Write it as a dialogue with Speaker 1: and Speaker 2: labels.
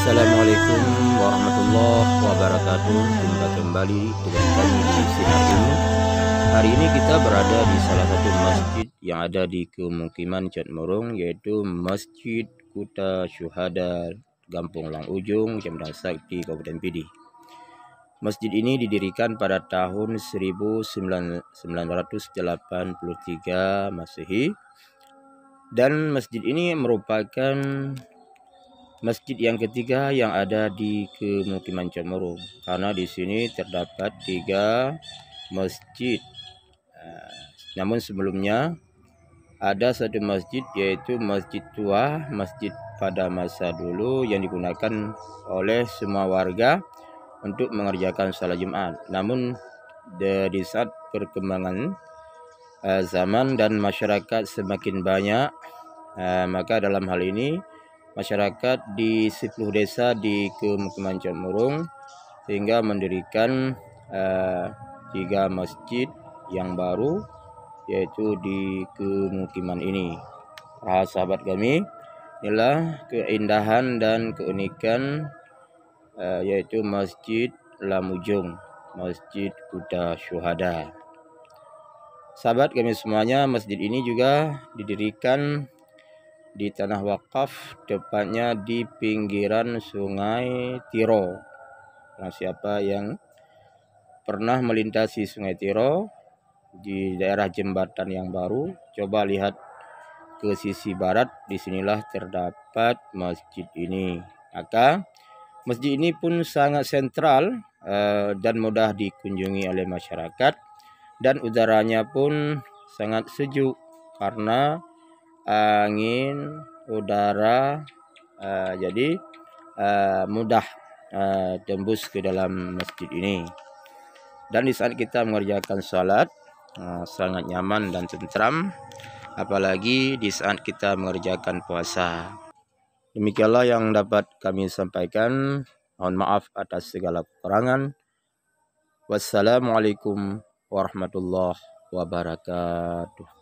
Speaker 1: Assalamualaikum warahmatullahi wabarakatuh. Jumpa kembali dengan kami di Sinar Ilmu. Hari ini kita berada di salah satu masjid yang ada di Kemukiman Cotmorong, yaitu Masjid Kuta Syuhada Gampung Lang Ujung, Kecamatan Sakti, Kabupaten Pidi. Masjid ini didirikan pada tahun 1983 Masehi, dan masjid ini merupakan masjid yang ketiga yang ada di Kemukiman Cotmorong, karena di sini terdapat 3 masjid. Namun sebelumnya ada satu masjid, yaitu Masjid Tua, masjid pada masa dulu yang digunakan oleh semua warga untuk mengerjakan salat Jumat. Namun di saat perkembangan zaman dan masyarakat semakin banyak, maka dalam hal ini masyarakat di 10 desa di Kemukiman Cotmorong sehingga mendirikan 3 masjid yang baru, yaitu di Kemukiman ini. Para sahabat kami, inilah keindahan dan keunikan yaitu Masjid Lang Ujung, Masjid Kuta Syuhada. Sahabat kami semuanya, masjid ini juga didirikan di tanah wakaf, tepatnya di pinggiran Sungai Tiro. Nah, siapa yang pernah melintasi Sungai Tiro di daerah jembatan yang baru, coba lihat ke sisi barat, disinilah terdapat masjid ini. Maka masjid ini pun sangat sentral dan mudah dikunjungi oleh masyarakat, dan udaranya pun sangat sejuk karena angin udara, jadi mudah tembus ke dalam masjid ini. Dan di saat kita mengerjakan salat sangat nyaman dan tentram, apalagi di saat kita mengerjakan puasa. Demikianlah yang dapat kami sampaikan. Mohon maaf atas segala kekurangan. Wassalamualaikum warahmatullahi wabarakatuh.